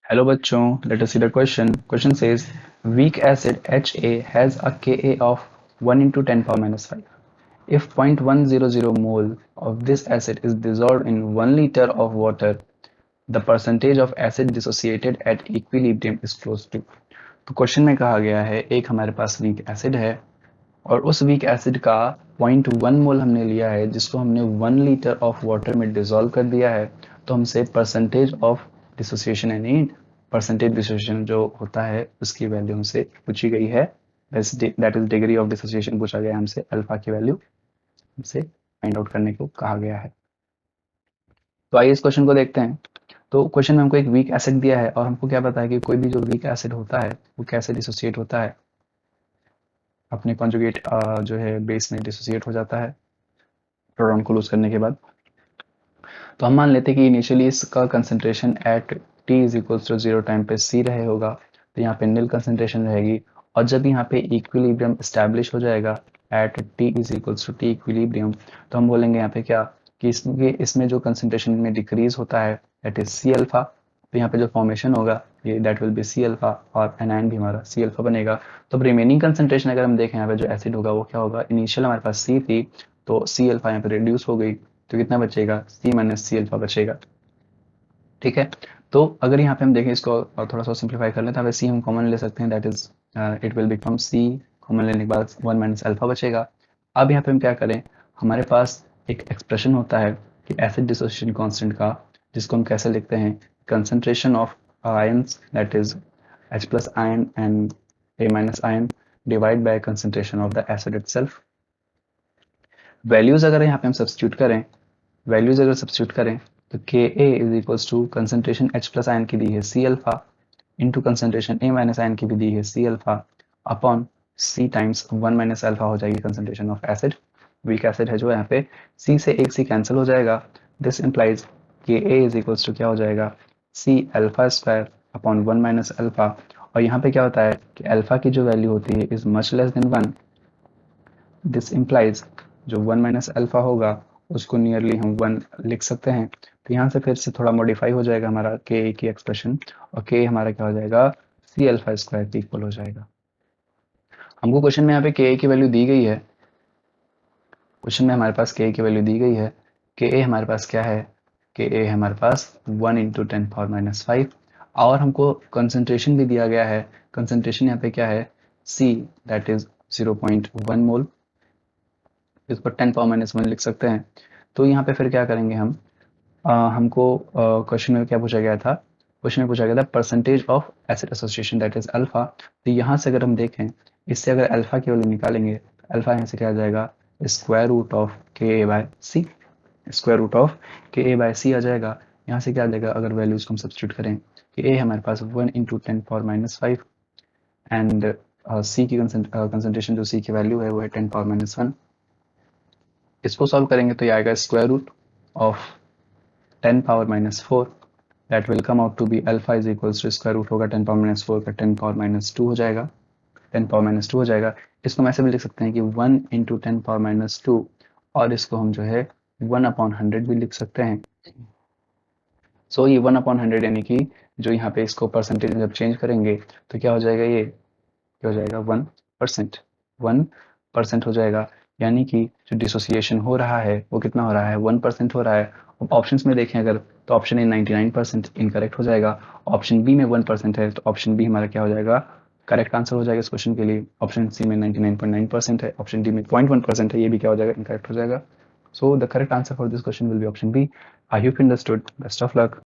Hello बच्चों, let us see the question. Question says weak acid HA has a Ka of 1 into 10 power minus 5. If 0.100 mole of this acid is dissolved in 1 liter of water, the percentage of acid dissociated at equilibrium is close to. तो question में कहा गया है एक हमारे पास week acid है और उस वीक एसिड का 0.1 मोल हमने लिया है जिसको हमने 1 लीटर ऑफ वाटर में डिसॉल्व कर दिया है। तो हमसे परसेंटेज ऑफ डिसोसिएशन यानी परसेंटेज डिसोसिएशन जो होता है उसकी वैल्यू हमसे पूछी गई है। That is degree of dissociation पूछा गया है हमसे, अल्फा की वैल्यू हमसे फाइंड आउट करने को कहा गया है। तो आइए इस क्वेश्चन को देखते हैं। तो क्वेश्चन में हमको एक वीक एसिड दिया है और हमको क्या पता है कि कोई भी जो वीक एसिड होता है वो कैसे डिसोसिएट होता है, अपने कॉन्जुगेट जो है बेस में डिसोसिएट हो जाता है प्रोटॉन को लूज करने के बाद। तो हम मान लेते हैं कि इनिशियली इसका concentration at t is equals to 0 time पे c रहे होगा, तो यहाँ पे नील कंसंट्रेशन रहेगी। और जब यहाँ पे इक्विलिब्रियम स्टैब्लिश हो जाएगा at t is equals to t equilibrium, तो हम बोलेंगे यहाँ पे क्या कि इसमें जो कंसंट्रेशन में डिक्रीज होता है दैट इज सी अल्फा। तो यहाँ पे जो फॉर्मेशन होगा ये that will be C alpha और एनायन भी हमारा सी अल्फा बनेगा। तो अब रिमेनिंग कंसंट्रेशन अगर हम देखें यहाँ पे जो एसिड होगा वो क्या होगा, इनिशियल हमारे पास सी थी तो सी अल्फा यहाँ पे रिड्यूस हो गई, तो कितना बचेगा सी माइनस सी अल्फा बचेगा। ठीक है, तो अगर यहाँ पे हम देखें इसको और थोड़ा सा सिंप्लीफाई कर लें तो सी हम कॉमन ले सकते हैं, that is it will become C, common लेने के बाद 1 माइनस अल्फा बचेगा। अब यहाँ पे हम क्या करें, हमारे पास एक एक्सप्रेशन होता है कि एसिड डिसोसिएशन कांस्टेंट का, जिसको हम कैसे लिखते हैं, concentration of ions that is H plus ion and A minus ion divide by concentration of the acid itself. Values अगर यहाँ पे हम सब्स्टिट्यूट करें, वैल्यूज अगर सब्स्टिट्यूट करें तो Ka is equals to concentration H plus ion की दी है C alpha into concentration A minus ion की भी दी है C alpha upon C times 1 minus alpha हो जाएगी concentration of acid. Weak acid है जो यहाँ पे C से एक C कैंसिल हो जाएगा। This implies Ka is equals to क्या हो जाएगा C alpha square upon 1 minus alpha. और यहाँ पे क्या होता है कि अल्फा की जो वैल्यू होती है is much less than 1। This implies जो 1 माइनस अल्फा होगा उसको नियरली हम 1 लिख सकते हैं। तो यहाँ से फिर से थोड़ा मॉडिफाई हो जाएगा हमारा के की एक्सप्रेशन, और के हमारा क्या हो जाएगा सी अल्फा स्क्वायर के इक्वल हो जाएगा। हमको क्वेश्चन में यहाँ पे के की वैल्यू दी गई है, क्वेश्चन में हमारे पास के की वैल्यू दी गई है। के हमारे पास क्या है, के हमारे पास 1 इंटू 10 पावर माइनस 5 और हमको कंसंट्रेशन भी दिया गया है। कंसंट्रेशन यहाँ पे क्या है सी दैट इज 0.1 मोल, इसको 10 पावर माइनस 1 लिख सकते हैं। तो यहाँ पे फिर क्या करेंगे हम, हमको क्वेश्चन में क्या पूछा गया था, क्वेश्चन में पूछा गया था percentage of acid association that is alpha. तो यहाँ से अगर हम देखें, इससे अगर अल्फा की वैल्यू निकालेंगे, अल्फा यहाँ से क्या आ जाएगा square root of K A by C, square root of K A by सी आ जाएगा। यहाँ से क्या आ जाएगा अगर वैल्यूज को हम सब्स्टिट्यूट करें कि ए हमारे पास 1 इंटू 10 पावर माइनस 5 एंड सी की कंसंट्रेशन जो सी की वैल्यू है वो है 10 पावर माइनस 1। इसको सॉल्व करेंगे तो ये आएगा square root of 10 power minus 4 that will come out to be alpha is equals to square root होगा 10 पावर माइनस 4 का 10 पावर माइनस 2 हो जाएगा, 10 पावर माइनस 2 हो जाएगा। इसको हम ऐसे भी लिख सकते हैं कि 1 इंटू 10 पावर माइनस 2 और इसको हम जो है 1 अपॉन 100 भी लिख सकते हैं। सो ये 1 अपॉन 100 यानी कि जो यहाँ पे इसको परसेंटेज जब चेंज करेंगे तो क्या हो जाएगा, ये क्या हो जाएगा 1%, 1% हो जाएगा। यानी कि जो डिसोसिएशन हो रहा है वो कितना हो रहा है 1% हो रहा है। अब ऑप्शंस में देखें अगर तो ऑप्शन ए 99% इनकरेक्ट हो जाएगा, ऑप्शन बी में 1% है तो ऑप्शन बी हमारा क्या हो जाएगा करेक्ट आंसर हो जाएगा इस क्वेश्चन के लिए। ऑप्शन सी में 99.9% है, ऑप्शन डी में 0.1% है, ये भी क्या हो जाएगा इनकरेक्ट हो जाएगा। So the correct answer for this question will be option B. I hope you understood, best of luck.